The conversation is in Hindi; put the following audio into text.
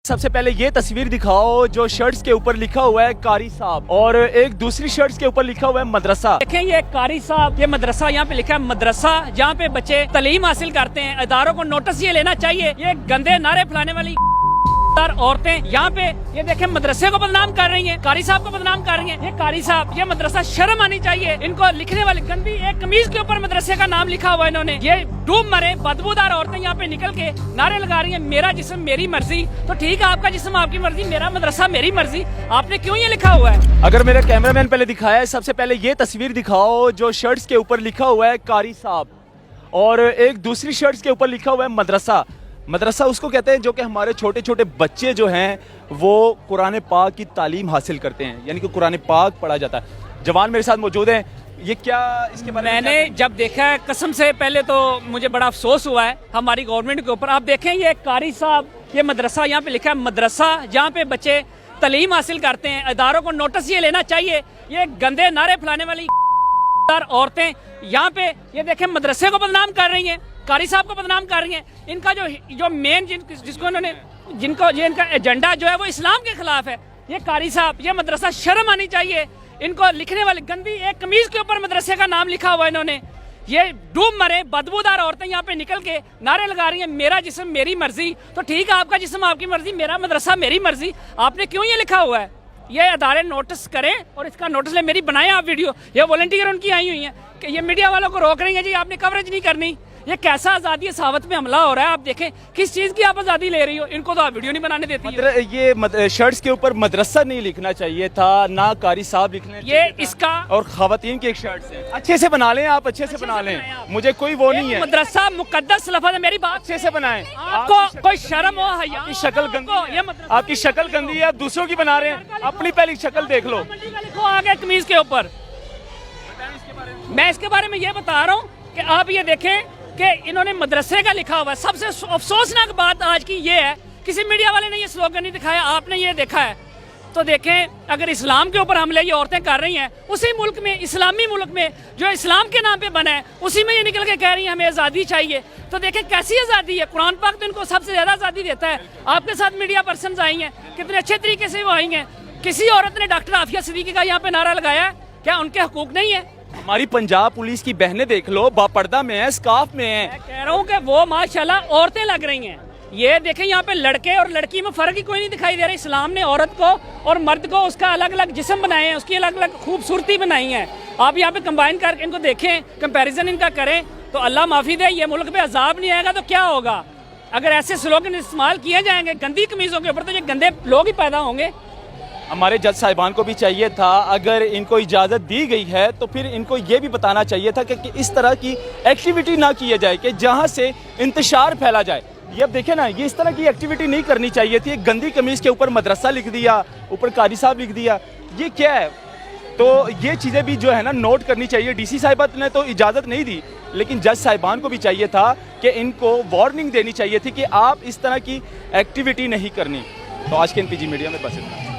सबसे पहले ये तस्वीर दिखाओ जो शर्ट्स के ऊपर लिखा हुआ है कारी साहब और एक दूसरी शर्ट्स के ऊपर लिखा हुआ है मदरसा। देखें ये कारी साहब, ये मदरसा, यहाँ पे लिखा है मदरसा, जहाँ पे बच्चे तालीम हासिल करते हैं। इदारों को नोटिस ये लेना चाहिए, ये गंदे नारे फैलाने वाली औरतें यहाँ पे ये देखें मदरसे को बदनाम कर रही हैं, कारी साहब को बदनाम कर रही हैं। ये कारी साहब, ये मदरसा, शर्म आनी चाहिए इनको। लिखने वाले गंदी एक कमीज के ऊपर मदरसे का नाम लिखा हुआ है इन्होंने। ये डूब मरे बदबूदार औरतें यहाँ पे निकल के नारे लगा रही हैं, मेरा जिस्म मेरी मर्जी। तो ठीक है, आपका जिस्म आपकी मर्जी, मेरा मदरसा मेरी मर्जी। आपने क्यों ये लिखा हुआ है? अगर मेरा कैमरामैन पहले दिखाया है, सबसे पहले ये तस्वीर दिखाओ जो शर्ट्स के ऊपर लिखा हुआ है कारी साहब और एक दूसरी शर्ट्स के ऊपर लिखा हुआ है मदरसा। मदरसा उसको कहते हैं जो कि हमारे छोटे छोटे बच्चे जो हैं वो कुरान पाक की तालीम हासिल करते हैं, यानी कि कुरान पाक पढ़ा जाता है। जवान मेरे साथ मौजूद हैं, ये क्या इसके बारे में? मैंने जब देखा है, कसम से पहले तो मुझे बड़ा अफसोस हुआ है हमारी गवर्नमेंट के ऊपर। आप देखें ये कारी साहब, ये मदरसा, यहाँ पे लिखा है मदरसा, जहाँ पे बच्चे तालीम हासिल करते हैं। इदारों को नोटिस ये लेना चाहिए, ये गंदे नारे फैलाने वाली औरतें यहाँ पे ये देखें मदरसे को बदनाम कर रही हैं, कारी साहब को बदनाम कर रही हैं। इनका जो मेन जिसको इन्होंने इनका एजेंडा जो है वो इस्लाम के खिलाफ है। ये कारी साहब, ये मदरसा, शर्म आनी चाहिए इनको। लिखने वाले गंदी एक कमीज के ऊपर मदरसे का नाम लिखा हुआ है इन्होंने। ये डूब मरे बदबूदार औरतें यहाँ पे निकल के नारे लगा रही हैं, मेरा जिस्म मेरी मर्जी। तो ठीक है, आपका जिस्म आपकी मर्जी, मेरा मदरसा मेरी मर्जी। आपने क्यों ये लिखा हुआ है? ये अदारे नोटिस करें और इसका नोटिस ले। मेरी बनाए आप वीडियो, ये वॉलंटियर उनकी आई हुई हैं कि ये मीडिया वालों को रोक रही है जी, आपने कवरेज नहीं करनी। ये कैसा आज़ादी सहावत में हमला हो रहा है? आप देखें किस चीज़ की आप आज़ादी ले रही हो, इनको तो आप वीडियो नहीं बनाने देती। ये शर्ट्स के ऊपर मदरसा नहीं लिखना चाहिए था, ना कारी साहब लिखने ये इसका और खवातीन की एक शर्ट है। अच्छे से बना लें आप, अच्छे से बना लें, मुझे कोई वो नहीं है। मदरसा मुकद्दस लफ्ज़ है, मेरी बात अच्छे से बनाएं। आपको कोई शर्म हो? आपकी शक्ल गंदी है, आपकी शक्ल गंदी है, आप दूसरों की बना रहे हैं, अपनी पहली शक्ल देख लो। आगे कमीज के ऊपर मैं इसके बारे में ये बता रहा हूँ कि आप ये देखें कि इन्होंने मदरसे का लिखा हुआ है। सबसे अफसोसनाक बात आज की ये है, किसी मीडिया वाले ने ये स्लोगन नहीं दिखाया, आपने ये देखा है। तो देखें, अगर इस्लाम के ऊपर हमले ये औरतें कर रही हैं, उसी मुल्क में, इस्लामी मुल्क में जो इस्लाम के नाम पे बना है, उसी में ये निकल के कह रही हैं हमें आज़ादी चाहिए। तो देखें कैसी आज़ादी है। कुरान पाक तो इनको सबसे ज़्यादा आज़ादी देता है। आपके साथ मीडिया पर्सन आई हैं, कितने अच्छे तरीके से वो आई हैं। किसी औरत ने डॉक्टर आफिया सिद्दीकी का यहाँ पे नारा लगाया है, क्या उनके हकूक नहीं है? हमारी पंजाब पुलिस की बहनें देख लो, बापर्दा में है, स्कार्फ में है। मैं कह रहा हूँ कि वो माशाल्लाह औरतें लग रही हैं। ये देखें यहाँ पे लड़के और लड़की में फर्क ही कोई नहीं दिखाई दे रहा। इस्लाम ने औरत को और मर्द को उसका अलग अलग जिस्म बनाए हैं, उसकी अलग अलग खूबसूरती बनाई है। आप यहाँ पे कंबाइन करके इनको देखें, कंपैरिजन इनका करें, तो अल्लाह माफी दे, ये मुल्क पे अजाब नहीं आएगा तो क्या होगा? अगर ऐसे स्लोगन इस्तेमाल किए जाएंगे गंदी कमीजों के ऊपर, तो ये गंदे लोग ही पैदा होंगे। हमारे जज साहिबान को भी चाहिए था, अगर इनको इजाज़त दी गई है तो फिर इनको ये भी बताना चाहिए था कि इस तरह की एक्टिविटी ना किया जाए कि जहाँ से इंतशार फैला जाए। ये अब देखें ना, ये इस तरह की एक्टिविटी नहीं करनी चाहिए थी। गंदी कमीज़ के ऊपर मदरसा लिख दिया, ऊपर कारी साहब लिख दिया, ये क्या है? तो ये चीज़ें भी जो है ना नोट करनी चाहिए। डीसी साहिबा ने तो इजाज़त नहीं दी, लेकिन जज साहिबान को भी चाहिए था कि इनको वार्निंग देनी चाहिए थी कि आप इस तरह की एक्टिविटी नहीं करनी। तो आज के NPG मीडिया में बस इतना।